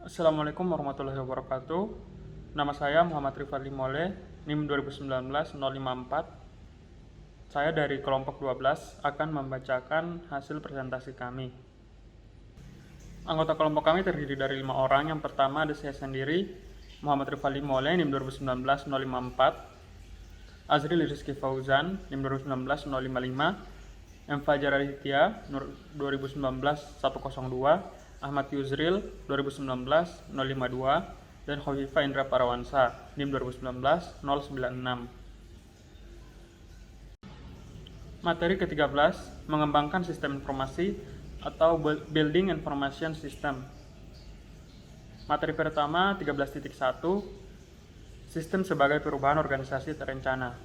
Assalamualaikum warahmatullahi wabarakatuh. Nama saya Muhammad Rifadli Mole, NIM 2019-054. Saya dari kelompok 12 akan membacakan hasil presentasi kami. Anggota kelompok kami terdiri dari 5 orang. Yang pertama ada saya sendiri, Muhammad Rifadli Mole, NIM 2019-054. Azril Rizky Fauzan, NIM 2019-055. M. Fajar Aditya, 2019-102. Ahmad Yuzril 2019-052 dan Khofifah Indra Parawansa NIM 2019-096. Materi ke-13 mengembangkan sistem informasi atau Building Information System. Materi pertama 13.1 Sistem sebagai perubahan organisasi terencana.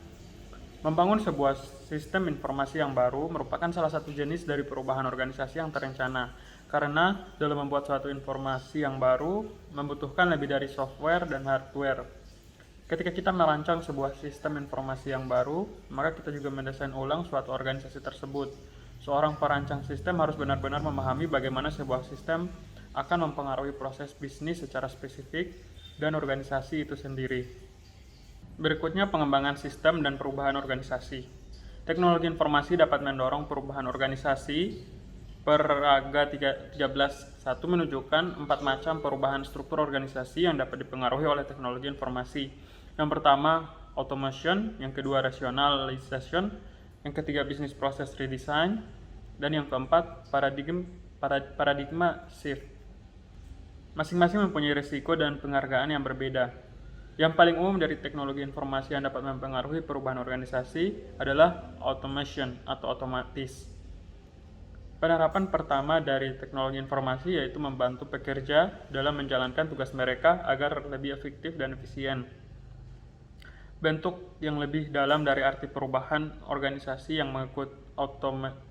Membangun sebuah sistem informasi yang baru merupakan salah satu jenis dari perubahan organisasi yang terencana, karena dalam membuat suatu informasi yang baru membutuhkan lebih dari software dan hardware. Ketika kita merancang sebuah sistem informasi yang baru, maka kita juga mendesain ulang suatu organisasi tersebut. Seorang perancang sistem harus benar-benar memahami bagaimana sebuah sistem akan mempengaruhi proses bisnis secara spesifik dan organisasi itu sendiri. Berikutnya pengembangan sistem dan perubahan organisasi. Teknologi informasi dapat mendorong perubahan organisasi. Peraga 13.1 menunjukkan 4 macam perubahan struktur organisasi yang dapat dipengaruhi oleh teknologi informasi. Yang pertama, automation, yang kedua, rationalization, yang ketiga, business process redesign, dan yang keempat, paradigma shift. Masing-masing mempunyai risiko dan penghargaan yang berbeda. Yang paling umum dari teknologi informasi yang dapat mempengaruhi perubahan organisasi adalah automation atau otomatis. Penerapan pertama dari teknologi informasi yaitu membantu pekerja dalam menjalankan tugas mereka agar lebih efektif dan efisien. Bentuk yang lebih dalam dari arti perubahan organisasi yang mengikut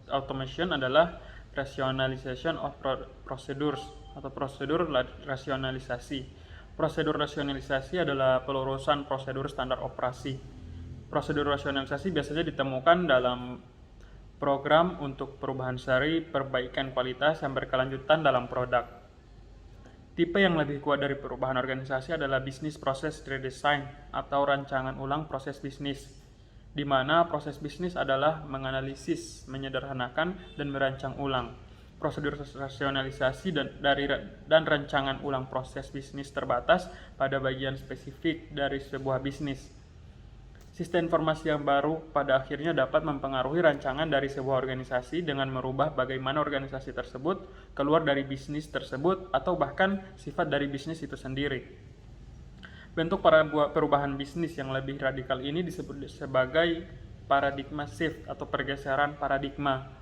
automation adalah rationalization of procedures atau prosedur rasionalisasi. Prosedur rasionalisasi adalah pelurusan prosedur standar operasi. Prosedur rasionalisasi biasanya ditemukan dalam program untuk perubahan seri, perbaikan kualitas yang berkelanjutan dalam produk. Tipe yang lebih kuat dari perubahan organisasi adalah business process redesign atau rancangan ulang proses bisnis, di mana proses bisnis adalah menganalisis, menyederhanakan, dan merancang ulang. Prosedur rasionalisasi dan rancangan ulang proses bisnis terbatas pada bagian spesifik dari sebuah bisnis. Sistem informasi yang baru pada akhirnya dapat mempengaruhi rancangan dari sebuah organisasi dengan merubah bagaimana organisasi tersebut keluar dari bisnis tersebut atau bahkan sifat dari bisnis itu sendiri. Bentuk perubahan bisnis yang lebih radikal ini disebut sebagai paradigma shift atau pergeseran paradigma.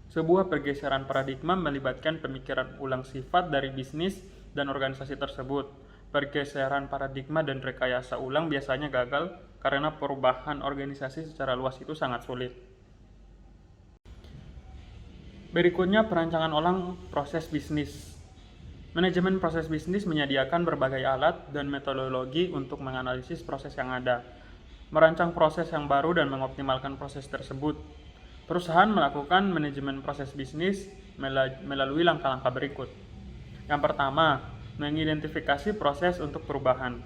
Sebuah pergeseran paradigma melibatkan pemikiran ulang sifat dari bisnis dan organisasi tersebut. Pergeseran paradigma dan rekayasa ulang biasanya gagal karena perubahan organisasi secara luas itu sangat sulit. Berikutnya perancangan ulang proses bisnis. Manajemen proses bisnis menyediakan berbagai alat dan metodologi untuk menganalisis proses yang ada, merancang proses yang baru dan mengoptimalkan proses tersebut. Perusahaan melakukan manajemen proses bisnis melalui langkah-langkah berikut. Yang pertama, mengidentifikasi proses untuk perubahan.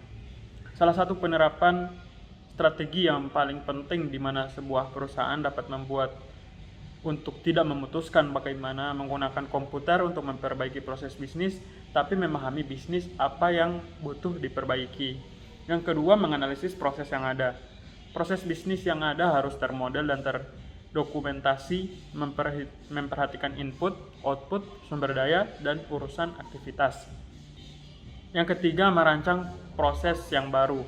Salah satu penerapan strategi yang paling penting di mana sebuah perusahaan dapat membuat untuk tidak memutuskan bagaimana menggunakan komputer untuk memperbaiki proses bisnis, tapi memahami bisnis apa yang butuh diperbaiki. Yang kedua, menganalisis proses yang ada. Proses bisnis yang ada harus termodel dan terdokumentasi, memperhatikan input, output, sumber daya, dan urusan aktivitas. Yang ketiga, merancang proses yang baru.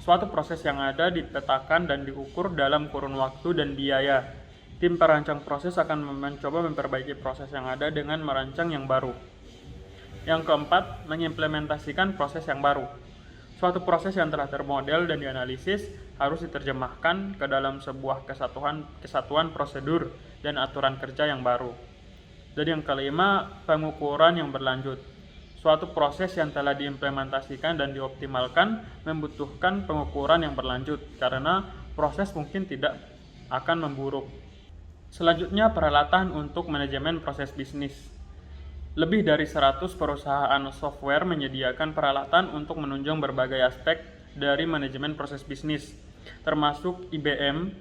Suatu proses yang ada dipetakan dan diukur dalam kurun waktu dan biaya. Tim perancang proses akan mencoba memperbaiki proses yang ada dengan merancang yang baru. Yang keempat, mengimplementasikan proses yang baru. Suatu proses yang telah termodel dan dianalisis harus diterjemahkan ke dalam sebuah kesatuan prosedur dan aturan kerja yang baru. Dan yang kelima, pengukuran yang berlanjut. Suatu proses yang telah diimplementasikan dan dioptimalkan membutuhkan pengukuran yang berlanjut karena proses mungkin tidak akan memburuk. Selanjutnya, peralatan untuk manajemen proses bisnis. Lebih dari 100 perusahaan software menyediakan peralatan untuk menunjang berbagai aspek dari manajemen proses bisnis, termasuk IBM,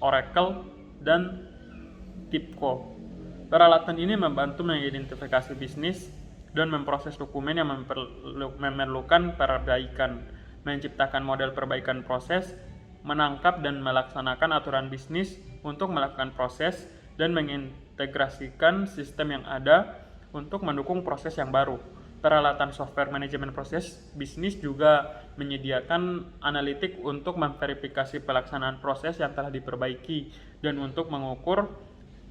Oracle, dan TIBCO. Peralatan ini membantu mengidentifikasi bisnis dan memproses dokumen yang memerlukan perbaikan, menciptakan model perbaikan proses, menangkap dan melaksanakan aturan bisnis untuk melakukan proses, dan mengintegrasikan sistem yang ada untuk mendukung proses yang baru. Peralatan software manajemen proses bisnis juga menyediakan analitik untuk memverifikasi pelaksanaan proses yang telah diperbaiki dan untuk mengukur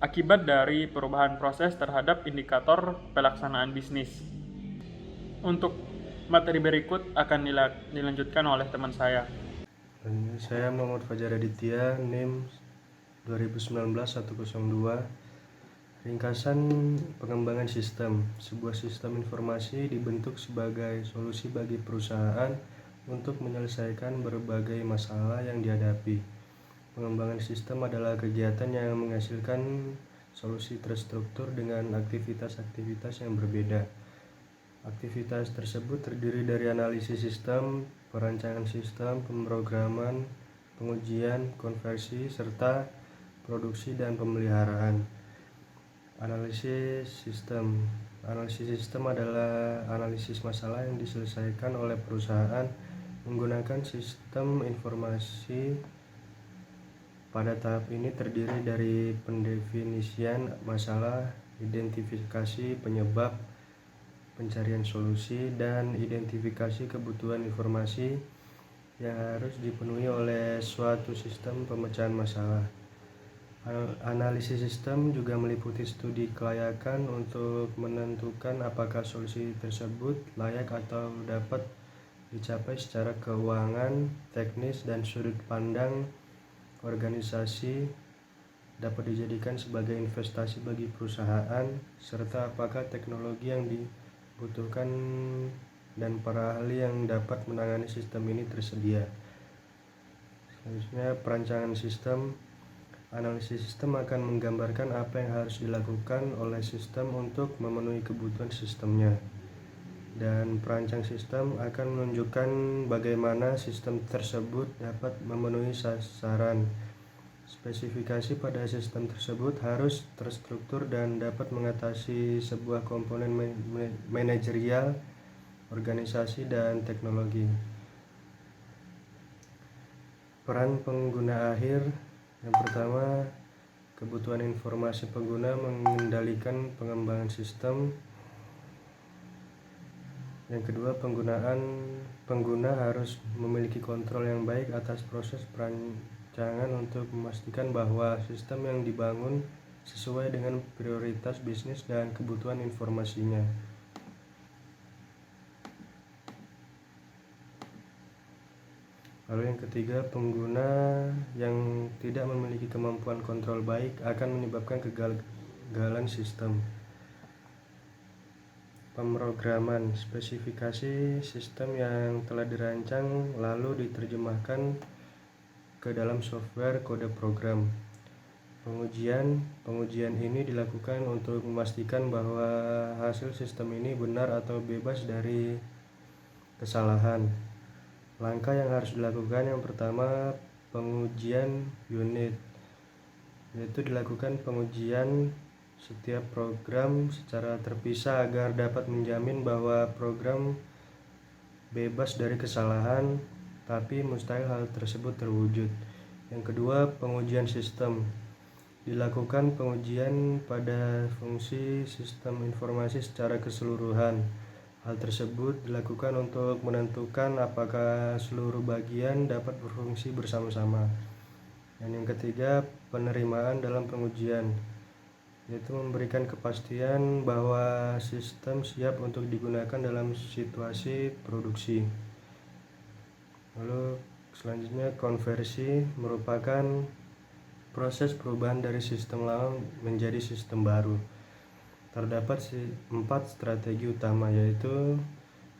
akibat dari perubahan proses terhadap indikator pelaksanaan bisnis. Untuk materi berikut akan dilanjutkan oleh teman saya. Saya Muhammad Fajar Aditya, NIM 2019-102. Ringkasan pengembangan sistem. Sebuah sistem informasi dibentuk sebagai solusi bagi perusahaan untuk menyelesaikan berbagai masalah yang dihadapi. Pengembangan sistem adalah kegiatan yang menghasilkan solusi terstruktur dengan aktivitas-aktivitas yang berbeda. Aktivitas tersebut terdiri dari analisis sistem, perancangan sistem, pemrograman, pengujian, konversi, serta produksi dan pemeliharaan. Analisis sistem. Analisis sistem adalah analisis masalah yang diselesaikan oleh perusahaan menggunakan sistem informasi. Pada tahap ini terdiri dari pendefinisian masalah, identifikasi penyebab, pencarian solusi, dan identifikasi kebutuhan informasi yang harus dipenuhi oleh suatu sistem pemecahan masalah. Analisis sistem juga meliputi studi kelayakan untuk menentukan apakah solusi tersebut layak atau dapat dicapai secara keuangan, teknis, dan sudut pandang organisasi, dapat dijadikan sebagai investasi bagi perusahaan, serta apakah teknologi yang dibutuhkan dan para ahli yang dapat menangani sistem ini tersedia. Selanjutnya, perancangan sistem. Analisis sistem akan menggambarkan apa yang harus dilakukan oleh sistem untuk memenuhi kebutuhan sistemnya. Dan perancang sistem akan menunjukkan bagaimana sistem tersebut dapat memenuhi sasaran. Spesifikasi pada sistem tersebut harus terstruktur dan dapat mengatasi sebuah komponen manajerial, organisasi, dan teknologi. Peran pengguna akhir. Yang pertama, kebutuhan informasi pengguna mengendalikan pengembangan sistem. Yang kedua, pengguna harus memiliki kontrol yang baik atas proses perancangan untuk memastikan bahwa sistem yang dibangun sesuai dengan prioritas bisnis dan kebutuhan informasinya. Lalu yang ketiga, pengguna yang tidak memiliki kemampuan kontrol baik akan menyebabkan kegagalan sistem. Pemrograman. Spesifikasi sistem yang telah dirancang lalu diterjemahkan ke dalam software kode program. Pengujian ini dilakukan untuk memastikan bahwa hasil sistem ini benar atau bebas dari kesalahan. Langkah yang harus dilakukan, yang pertama, pengujian unit, yaitu dilakukan pengujian setiap program secara terpisah agar dapat menjamin bahwa program bebas dari kesalahan, tapi mustahil hal tersebut terwujud. Yang kedua, pengujian sistem. Dilakukan pengujian pada fungsi sistem informasi secara keseluruhan. Hal tersebut dilakukan untuk menentukan apakah seluruh bagian dapat berfungsi bersama-sama. Dan yang ketiga, penerimaan dalam pengujian, yaitu memberikan kepastian bahwa sistem siap untuk digunakan dalam situasi produksi. Lalu selanjutnya, konversi merupakan proses perubahan dari sistem lama menjadi sistem baru. Terdapat 4 strategi utama, yaitu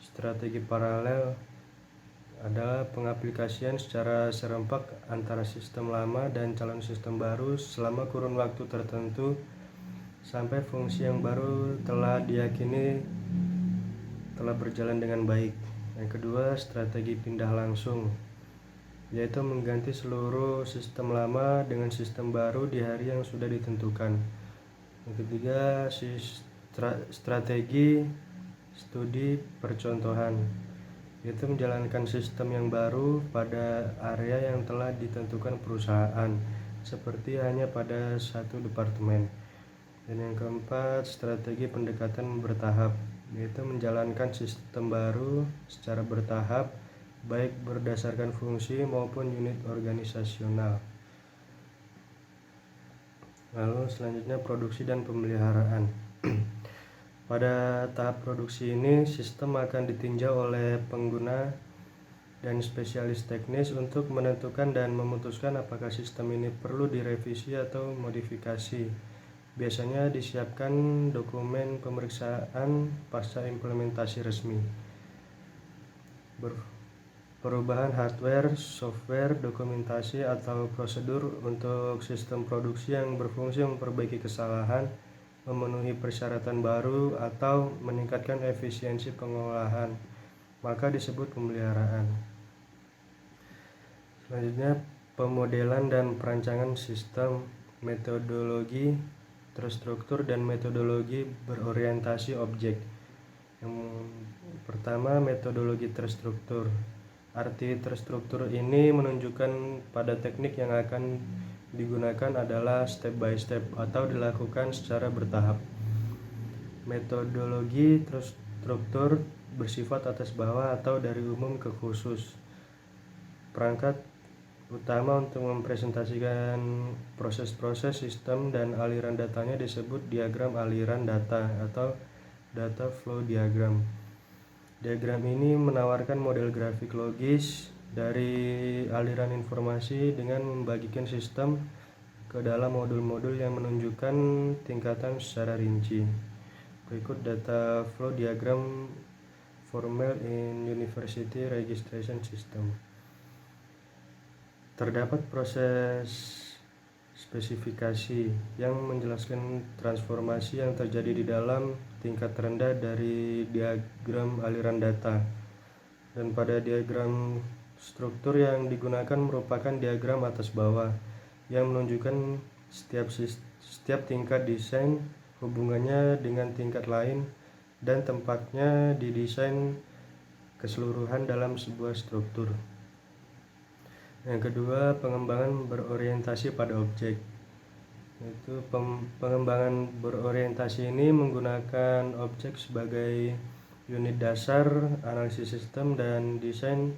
strategi paralel adalah pengaplikasian secara serempak antara sistem lama dan calon sistem baru selama kurun waktu tertentu sampai fungsi yang baru telah diyakini telah berjalan dengan baik. Yang kedua, strategi pindah langsung, yaitu mengganti seluruh sistem lama dengan sistem baru di hari yang sudah ditentukan. Yang ketiga, strategi studi percontohan, yaitu menjalankan sistem yang baru pada area yang telah ditentukan perusahaan, seperti hanya pada satu departemen. Dan yang keempat, strategi pendekatan bertahap, yaitu menjalankan sistem baru secara bertahap, baik berdasarkan fungsi maupun unit organisasional. Lalu selanjutnya, produksi dan pemeliharaan. Pada tahap produksi ini, sistem akan ditinjau oleh pengguna dan spesialis teknis untuk menentukan dan memutuskan apakah sistem ini perlu direvisi atau modifikasi. Biasanya disiapkan dokumen pemeriksaan pasca implementasi resmi. Perubahan hardware, software, dokumentasi, atau prosedur untuk sistem produksi yang berfungsi memperbaiki kesalahan, memenuhi persyaratan baru, atau meningkatkan efisiensi pengolahan, maka disebut pemeliharaan. Selanjutnya, pemodelan dan perancangan sistem, metodologi terstruktur dan metodologi berorientasi objek. Yang pertama, metodologi terstruktur. Arti terstruktur ini menunjukkan pada teknik yang akan digunakan adalah step by step atau dilakukan secara bertahap. Metodologi terstruktur bersifat atas bawah atau dari umum ke khusus. Perangkat utama untuk mempresentasikan proses-proses sistem dan aliran datanya disebut diagram aliran data atau data flow diagram. Diagram ini menawarkan model grafik logis dari aliran informasi dengan membagikan sistem ke dalam modul-modul yang menunjukkan tingkatan secara rinci. Berikut data flow diagram formal in University Registration System. Terdapat proses spesifikasi yang menjelaskan transformasi yang terjadi di dalam tingkat terendah dari diagram aliran data. Dan pada diagram struktur yang digunakan merupakan diagram atas bawah yang menunjukkan setiap tingkat desain, hubungannya dengan tingkat lain, dan tempatnya di desain keseluruhan dalam sebuah struktur. Yang kedua, pengembangan berorientasi pada objek. Yaitu pengembangan berorientasi ini menggunakan objek sebagai unit dasar analisis sistem dan desain.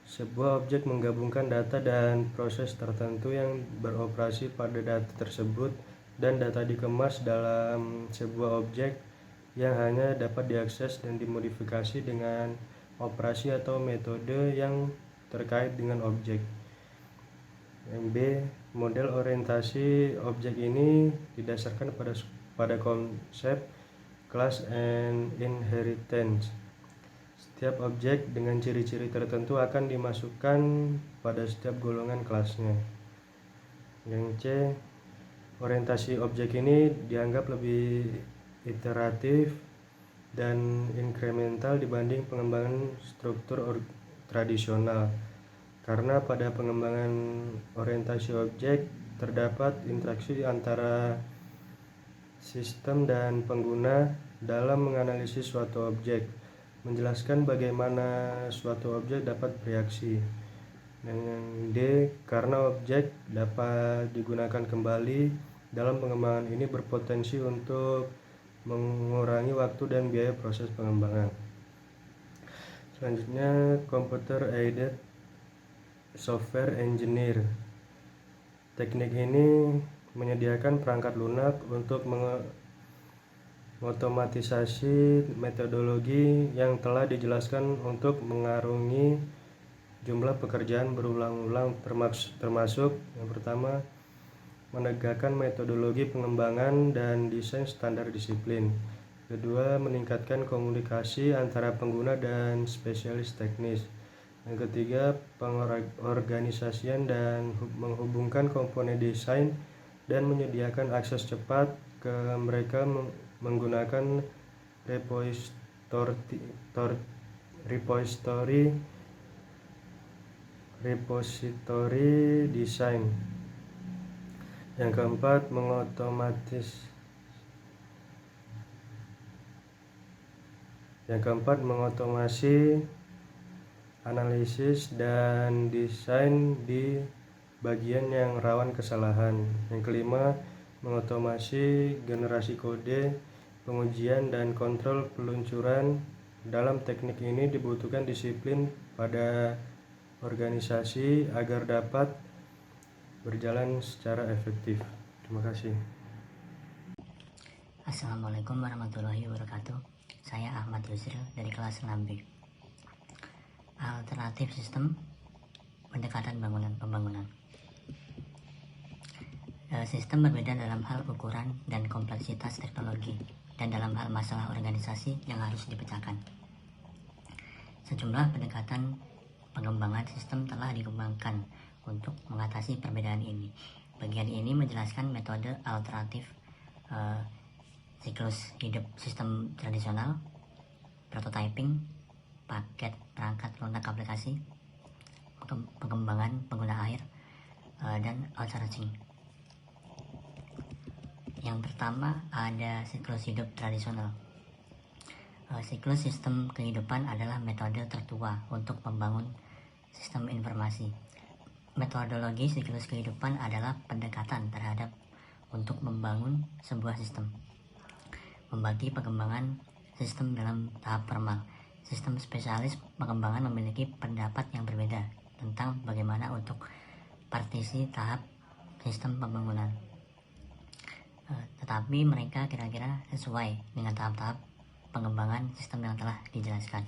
Sebuah objek menggabungkan data dan proses tertentu yang beroperasi pada data tersebut, dan data dikemas dalam sebuah objek yang hanya dapat diakses dan dimodifikasi dengan operasi atau metode yang terkait dengan objek. MB, model orientasi objek ini didasarkan pada konsep class and inheritance. Setiap objek dengan ciri-ciri tertentu akan dimasukkan pada setiap golongan kelasnya. Yang C, orientasi objek ini dianggap lebih iteratif dan inkremental dibanding pengembangan struktur tradisional, karena pada pengembangan orientasi objek terdapat interaksi antara sistem dan pengguna dalam menganalisis suatu objek, menjelaskan bagaimana suatu objek dapat bereaksi. Dan yang D, karena objek dapat digunakan kembali, dalam pengembangan ini berpotensi untuk mengurangi waktu dan biaya proses pengembangan. Selanjutnya, computer aided software engineer. Teknik ini menyediakan perangkat lunak untuk mengotomatisasi metodologi yang telah dijelaskan untuk mengarungi jumlah pekerjaan berulang-ulang, termasuk yang pertama, menegakkan metodologi pengembangan dan desain standar disiplin. Kedua, meningkatkan komunikasi antara pengguna dan spesialis teknis. Yang ketiga, pengorganisasian dan menghubungkan komponen desain dan menyediakan akses cepat mereka menggunakan repository design. Yang keempat, mengotomasi analisis dan desain di bagian yang rawan kesalahan. Yang kelima, mengotomasi generasi kode, pengujian dan kontrol peluncuran. Dalam teknik ini dibutuhkan disiplin pada organisasi agar dapat berjalan secara efektif. Terima kasih. Assalamualaikum warahmatullahi wabarakatuh. Saya Ahmad Yusril dari kelas 6B. Alternatif sistem pendekatan pembangunan. Sistem berbeda dalam hal ukuran dan kompleksitas teknologi dan dalam hal masalah organisasi yang harus dipecahkan. Sejumlah pendekatan pengembangan sistem telah dikembangkan untuk mengatasi perbedaan ini. Bagian ini menjelaskan metode alternatif siklus hidup sistem tradisional, prototyping, paket perangkat lunak aplikasi, pengembangan pengguna akhir, dan outsourcing. Yang pertama ada siklus hidup tradisional. Siklus sistem kehidupan adalah metode tertua untuk membangun sistem informasi. Metodologi siklus kehidupan adalah pendekatan terhadap untuk membangun sebuah sistem. Membagi pengembangan sistem dalam tahap formal. Sistem spesialis pengembangan memiliki pendapat yang berbeda tentang bagaimana untuk partisi tahap sistem pembangunan. Tetapi mereka kira-kira sesuai dengan tahap-tahap pengembangan sistem yang telah dijelaskan.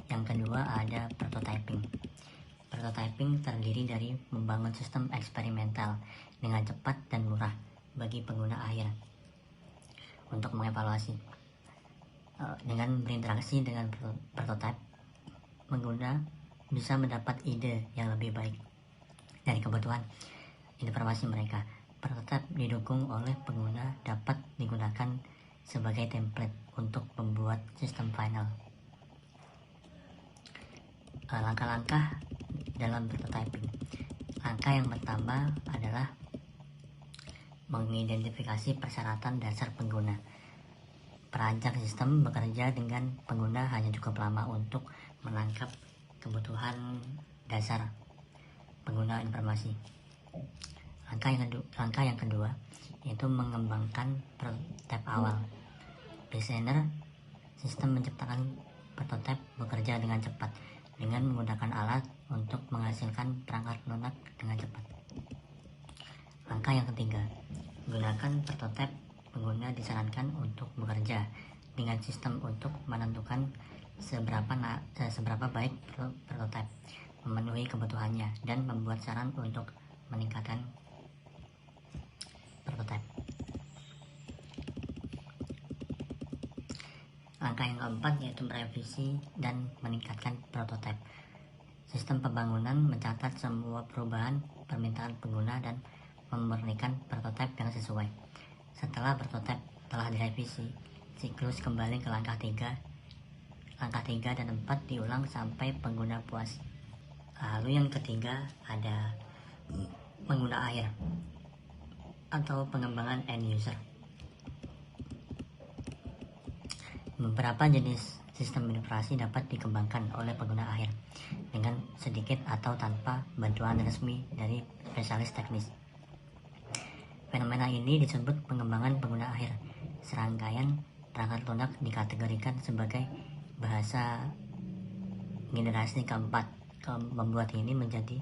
Yang kedua ada prototyping. Prototyping terdiri dari membangun sistem eksperimental dengan cepat dan murah bagi pengguna akhir untuk mengevaluasi. Dengan berinteraksi dengan prototype, pengguna bisa mendapat ide yang lebih baik dari kebutuhan informasi mereka. Prototype didukung oleh pengguna dapat digunakan sebagai template untuk membuat sistem final. Langkah-langkah dalam prototyping. Langkah yang pertama adalah mengidentifikasi persyaratan dasar pengguna. Perancang sistem bekerja dengan pengguna hanya cukup lama untuk menangkap kebutuhan dasar pengguna informasi. Langkah yang kedua yaitu mengembangkan prototipe awal. Desainer sistem menciptakan prototipe bekerja dengan cepat dengan menggunakan alat untuk menghasilkan perangkat lunak dengan cepat. Langkah yang ketiga, gunakan prototipe. Pengguna disarankan untuk bekerja dengan sistem untuk menentukan seberapa baik prototipe memenuhi kebutuhannya dan membuat saran untuk meningkatkan prototipe. Langkah yang keempat yaitu merevisi dan meningkatkan prototipe. Sistem pembangunan mencatat semua perubahan permintaan pengguna dan memurnikan prototipe yang sesuai. Setelah prototipe telah direvisi, siklus kembali ke langkah 3 dan 4 diulang sampai pengguna puas. Lalu yang ketiga ada pengguna akhir atau pengembangan end user. Beberapa jenis sistem informasi dapat dikembangkan oleh pengguna akhir dengan sedikit atau tanpa bantuan resmi dari spesialis teknis. Fenomena ini disebut pengembangan pengguna akhir. Serangkaian perangkat lunak dikategorikan sebagai bahasa generasi keempat. Membuat ini menjadi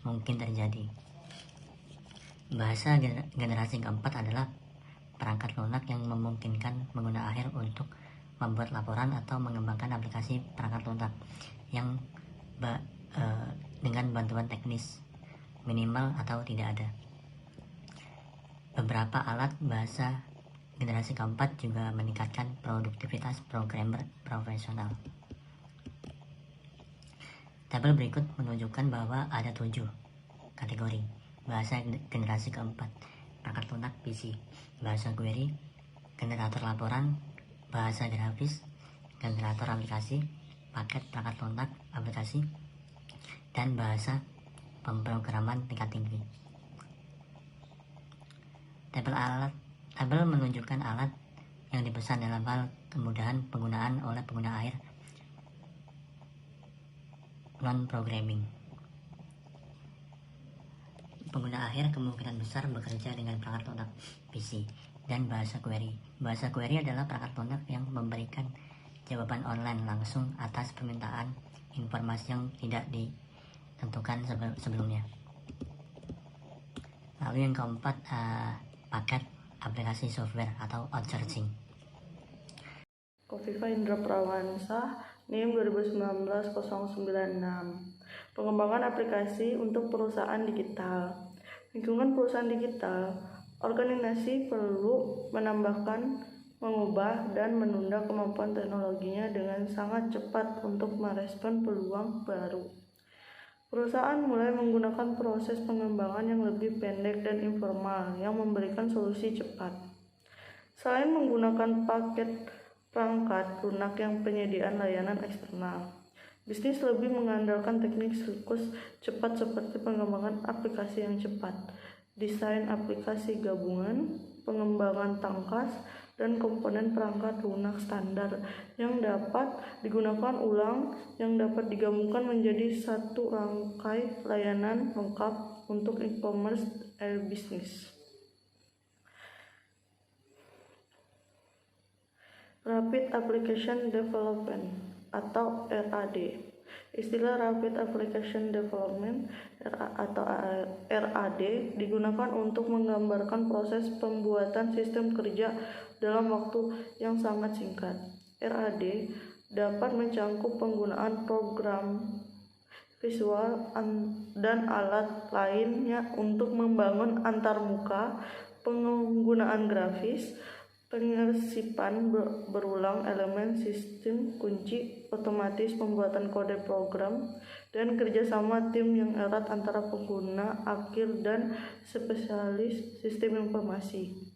mungkin terjadi. Bahasa generasi keempat adalah perangkat lunak yang memungkinkan pengguna akhir untuk membuat laporan atau mengembangkan aplikasi perangkat lunak yang dengan bantuan teknis minimal atau tidak ada. Beberapa alat bahasa generasi keempat juga meningkatkan produktivitas programmer profesional. Tabel berikut menunjukkan bahwa ada 7 kategori bahasa generasi keempat. perangkat lunak PC, bahasa query, generator laporan, bahasa grafis, generator aplikasi, paket perangkat lunak aplikasi, dan bahasa pemrograman tingkat tinggi. Tabel menunjukkan alat yang dipesan dalam hal kemudahan penggunaan oleh pengguna akhir non-programming. Pengguna akhir kemungkinan besar bekerja dengan perangkat lunak PC dan bahasa query. Bahasa query adalah perangkat lunak yang memberikan jawaban online langsung atas permintaan informasi yang tidak ditentukan sebelumnya. Lalu yang keempat, paket aplikasi software atau outsourcing. Kofifa Indra Prawansa, NIM 2019-096. Pengembangan aplikasi untuk perusahaan digital. Lingkungan perusahaan digital, organisasi perlu menambahkan, mengubah, dan menunda kemampuan teknologinya dengan sangat cepat untuk merespon peluang baru. Perusahaan mulai menggunakan proses pengembangan yang lebih pendek dan informal yang memberikan solusi cepat. Selain menggunakan paket perangkat lunak yang penyediaan layanan eksternal, bisnis lebih mengandalkan teknik siklus cepat seperti pengembangan aplikasi yang cepat, desain aplikasi gabungan, pengembangan tangkas, dan komponen perangkat lunak standar yang dapat digunakan ulang yang dapat digabungkan menjadi satu rangkai layanan lengkap untuk e-commerce business. Rapid Application Development atau RAD. Istilah Rapid Application Development atau RAD digunakan untuk menggambarkan proses pembuatan sistem kerja dalam waktu yang sangat singkat. RAD dapat mencakup penggunaan program visual dan alat lainnya untuk membangun antarmuka, penggunaan grafis, pengersipan berulang elemen sistem kunci, otomatis pembuatan kode program, dan kerjasama tim yang erat antara pengguna akhir dan spesialis sistem informasi.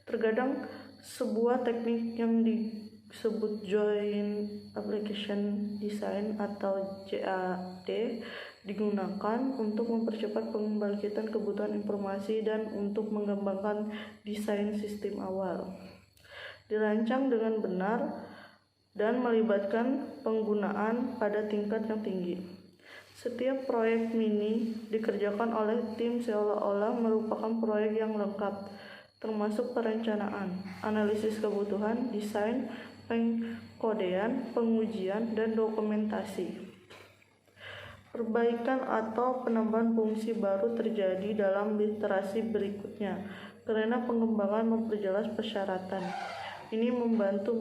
Terkadang sebuah teknik yang disebut Joint Application Design atau JAD digunakan untuk mempercepat pembangkitan kebutuhan informasi dan untuk mengembangkan desain sistem awal. Dirancang dengan benar dan melibatkan penggunaan pada tingkat yang tinggi. Setiap proyek mini dikerjakan oleh tim seolah-olah merupakan proyek yang lengkap, termasuk perencanaan, analisis kebutuhan, desain, pengkodean, pengujian, dan dokumentasi. Perbaikan atau penambahan fungsi baru terjadi dalam iterasi berikutnya karena pengembangan memperjelas persyaratan. Ini membantu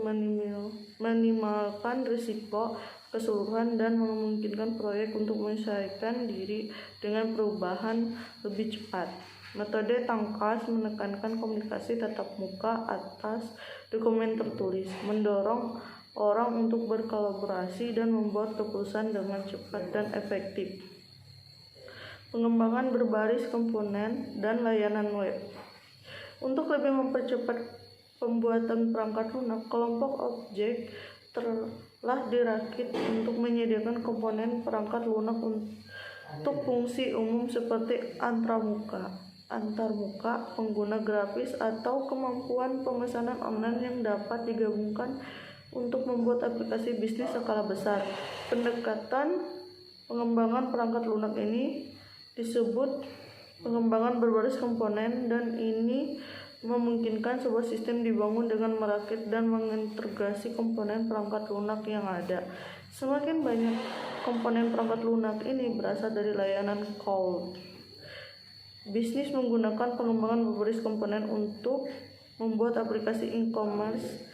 minimalkan risiko keseluruhan dan memungkinkan proyek untuk menyesuaikan diri dengan perubahan lebih cepat. Metode tangkas menekankan komunikasi tatap muka atas dokumen tertulis, mendorong orang untuk berkolaborasi dan membuat keputusan dengan cepat dan efektif. Pengembangan berbaris komponen dan layanan web. Untuk lebih mempercepat pembuatan perangkat lunak, kelompok objek telah dirakit untuk menyediakan komponen perangkat lunak untuk fungsi umum seperti antarmuka, pengguna grafis, atau kemampuan pemesanan online yang dapat digabungkan untuk membuat aplikasi bisnis skala besar. Pendekatan pengembangan perangkat lunak ini disebut pengembangan berbaris komponen, dan ini memungkinkan sebuah sistem dibangun dengan merakit dan mengintegrasi komponen perangkat lunak yang ada. Semakin banyak komponen perangkat lunak ini berasal dari layanan cloud. Bisnis menggunakan pengembangan berbaris komponen untuk membuat aplikasi e-commerce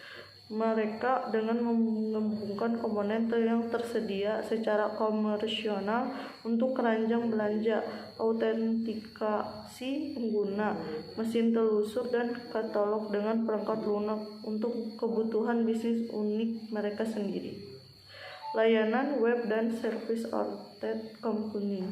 mereka dengan menggabungkan komponen yang tersedia secara komersional untuk keranjang belanja, autentikasi pengguna, mesin telusur, dan katalog dengan perangkat lunak untuk kebutuhan bisnis unik mereka sendiri. Layanan web dan service-oriented company.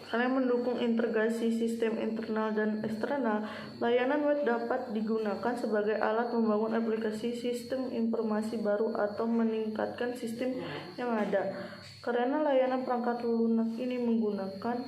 Selain mendukung integrasi sistem internal dan eksternal, layanan web dapat digunakan sebagai alat membangun aplikasi sistem informasi baru atau meningkatkan sistem yang ada. Karena layanan perangkat lunak ini menggunakan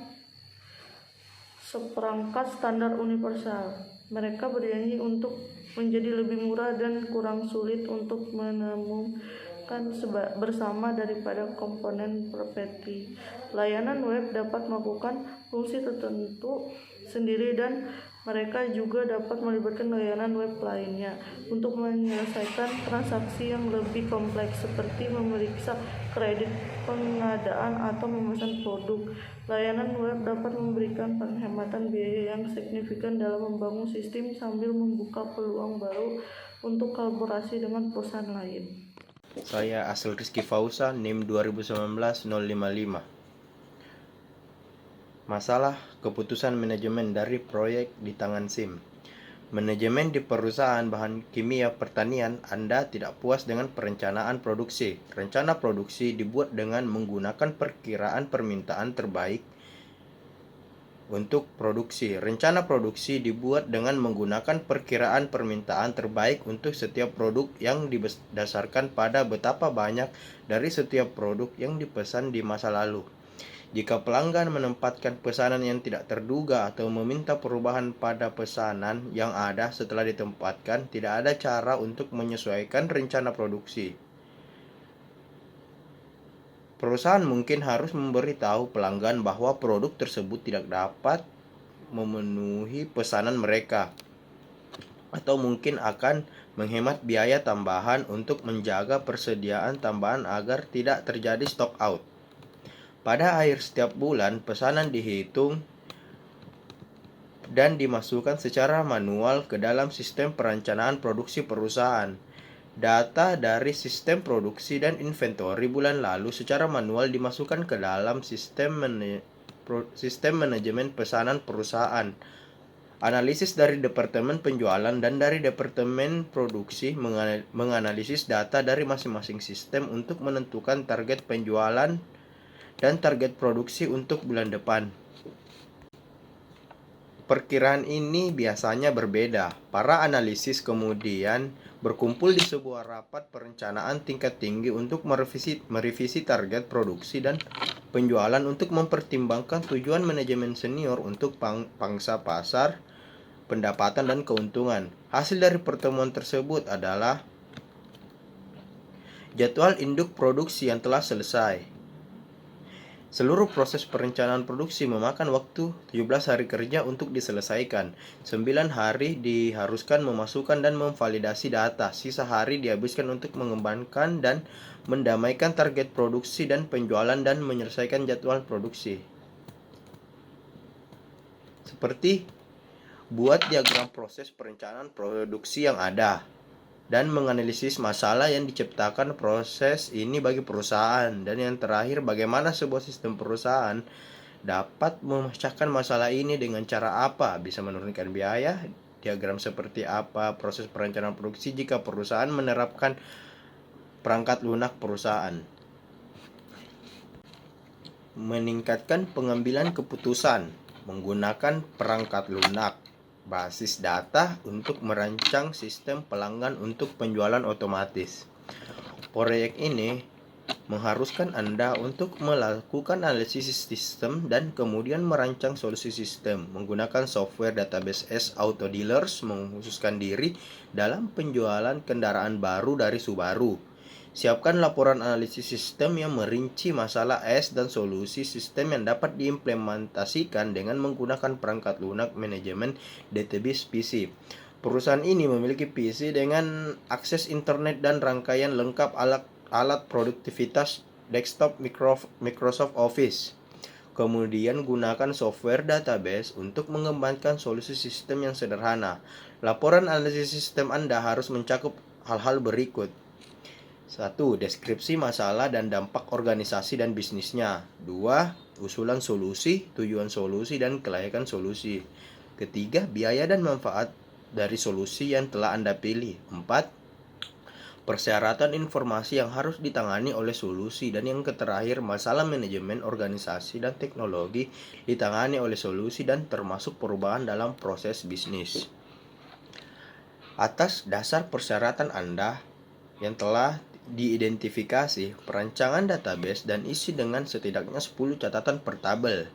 seperangkat standar universal, mereka berjanji untuk menjadi lebih murah dan kurang sulit untuk menemukan bersama daripada komponen proprietary. Layanan web dapat melakukan fungsi tertentu sendiri dan mereka juga dapat melibatkan layanan web lainnya untuk menyelesaikan transaksi yang lebih kompleks seperti memeriksa kredit, pengadaan, atau memesan produk. Layanan web dapat memberikan penghematan biaya yang signifikan dalam membangun sistem sambil membuka peluang baru untuk kolaborasi dengan perusahaan lain. Saya Asel Rizky Fausa, NIM 2019-055. Masalah keputusan manajemen dari proyek di tangan SIM. Manajemen di perusahaan bahan kimia pertanian Anda tidak puas dengan perencanaan produksi. Rencana produksi dibuat dengan menggunakan perkiraan permintaan terbaik untuk produksi. Rencana produksi dibuat dengan menggunakan perkiraan permintaan terbaik untuk setiap produk yang didasarkan pada betapa banyak dari setiap produk yang dipesan di masa lalu. Jika pelanggan menempatkan pesanan yang tidak terduga atau meminta perubahan pada pesanan yang ada setelah ditempatkan, tidak ada cara untuk menyesuaikan rencana produksi. Perusahaan mungkin harus memberitahu pelanggan bahwa produk tersebut tidak dapat memenuhi pesanan mereka, atau mungkin akan menghemat biaya tambahan untuk menjaga persediaan tambahan agar tidak terjadi stock out. Pada akhir setiap bulan, pesanan dihitung dan dimasukkan secara manual ke dalam sistem perencanaan produksi perusahaan. Data dari sistem produksi dan inventory bulan lalu secara manual dimasukkan ke dalam sistem manajemen pesanan perusahaan. Analisis dari Departemen Penjualan dan dari Departemen Produksi menganalisis data dari masing-masing sistem untuk menentukan target penjualan dan target produksi untuk bulan depan. Perkiraan ini biasanya berbeda. Para analisis kemudian berkumpul di sebuah rapat perencanaan tingkat tinggi untuk merevisi target produksi dan penjualan untuk mempertimbangkan tujuan manajemen senior untuk pangsa pasar, pendapatan, dan keuntungan. Hasil dari pertemuan tersebut adalah jadwal induk produksi yang telah selesai. Seluruh proses perencanaan produksi memakan waktu 17 hari kerja untuk diselesaikan. 9 hari diharuskan memasukkan dan memvalidasi data. Sisa hari dihabiskan untuk mengembangkan dan mendamaikan target produksi dan penjualan dan menyelesaikan jadwal produksi. Seperti buat diagram proses perencanaan produksi yang ada dan menganalisis masalah yang diciptakan proses ini bagi perusahaan. Dan yang terakhir, bagaimana sebuah sistem perusahaan dapat memecahkan masalah ini dengan cara apa, bisa menurunkan biaya, diagram seperti apa proses perencanaan produksi jika perusahaan menerapkan perangkat lunak perusahaan. Meningkatkan pengambilan keputusan menggunakan perangkat lunak basis data untuk merancang sistem pelanggan untuk penjualan otomatis. Proyek ini mengharuskan Anda untuk melakukan analisis sistem dan kemudian merancang solusi sistem menggunakan software database as Auto Dealers mengkhususkan diri dalam penjualan kendaraan baru dari Subaru. Siapkan laporan analisis sistem yang merinci masalah S dan solusi sistem yang dapat diimplementasikan dengan menggunakan perangkat lunak manajemen database PC. Perusahaan ini memiliki PC dengan akses internet dan rangkaian lengkap alat produktivitas desktop Microsoft Office. Kemudian gunakan software database untuk mengembangkan solusi sistem yang sederhana. Laporan analisis sistem Anda harus mencakup hal-hal berikut. 1. Deskripsi masalah dan dampak organisasi dan bisnisnya. 2. Usulan solusi, tujuan solusi, dan kelayakan solusi. 3. Biaya dan manfaat dari solusi yang telah Anda pilih. 4. persyaratan informasi yang harus ditangani oleh solusi, dan yang terakhir masalah manajemen organisasi dan teknologi ditangani oleh solusi dan termasuk perubahan dalam proses bisnis. Atas dasar persyaratan Anda yang telah diidentifikasi, perancangan database dan isi dengan setidaknya 10 catatan per tabel.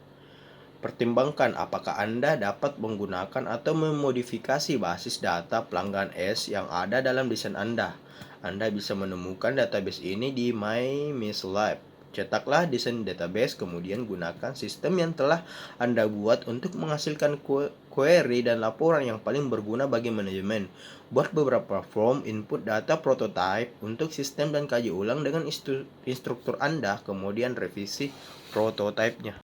Pertimbangkan apakah Anda dapat menggunakan atau memodifikasi basis data pelanggan S yang ada dalam desain Anda. Anda bisa menemukan database ini di MyMissLab. Cetaklah desain database, kemudian gunakan sistem yang telah Anda buat untuk menghasilkan query dan laporan yang paling berguna bagi manajemen. Buat beberapa form input data prototype untuk sistem dan kaji ulang dengan instruktur Anda, kemudian revisi prototipenya.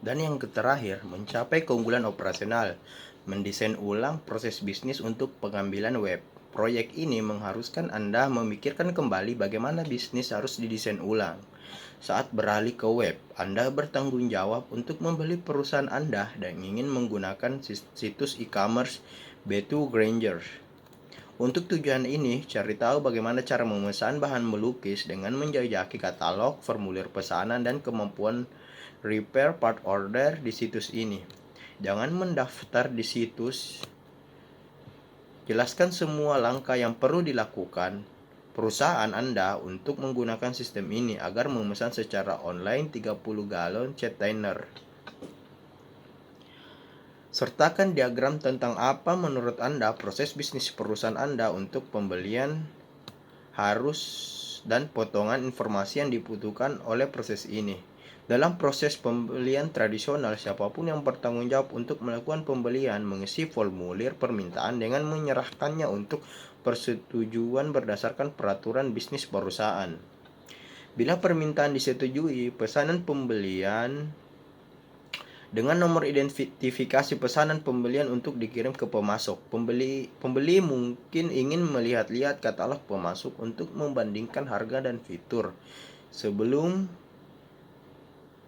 Dan yang terakhir, mencapai keunggulan operasional, mendesain ulang proses bisnis untuk pengambilan web. Proyek ini mengharuskan Anda memikirkan kembali bagaimana bisnis harus didesain ulang. Saat beralih ke web, Anda bertanggung jawab untuk membeli perusahaan Anda dan ingin menggunakan situs e-commerce B2 Granger. Untuk tujuan ini, cari tahu bagaimana cara memesan bahan melukis dengan menjajaki katalog, formulir pesanan, dan kemampuan repair part order di situs ini. Jangan mendaftar di situs. Jelaskan semua langkah yang perlu dilakukan perusahaan Anda untuk menggunakan sistem ini agar memesan secara online 30 galon cat thinner. Sertakan diagram tentang apa menurut Anda proses bisnis perusahaan Anda untuk pembelian harus dan potongan informasi yang dibutuhkan oleh proses ini. Dalam proses pembelian tradisional, siapapun yang bertanggung jawab untuk melakukan pembelian mengisi formulir permintaan dengan menyerahkannya untuk persetujuan berdasarkan peraturan bisnis perusahaan. Bila permintaan disetujui, pesanan pembelian dengan nomor identifikasi pesanan pembelian untuk dikirim ke pemasok. Pembeli mungkin ingin melihat-lihat katalog pemasok untuk membandingkan harga dan fitur sebelum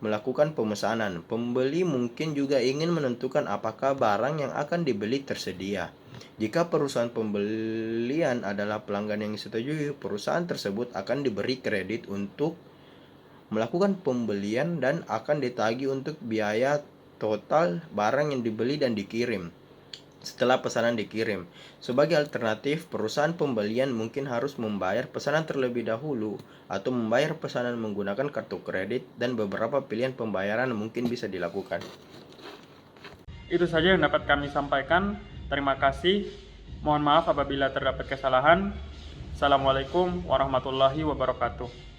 melakukan pemesanan. Pembeli mungkin juga ingin menentukan apakah barang yang akan dibeli tersedia. Jika perusahaan pembelian adalah pelanggan yang disetujui, perusahaan tersebut akan diberi kredit untuk melakukan pembelian dan akan ditagih untuk biaya total barang yang dibeli dan dikirim setelah pesanan dikirim. Sebagai alternatif, perusahaan pembelian mungkin harus membayar pesanan terlebih dahulu atau membayar pesanan menggunakan kartu kredit, dan beberapa pilihan pembayaran mungkin bisa dilakukan. Itu saja yang dapat kami sampaikan. Terima kasih. Mohon maaf apabila terdapat kesalahan. Assalamualaikum warahmatullahi wabarakatuh.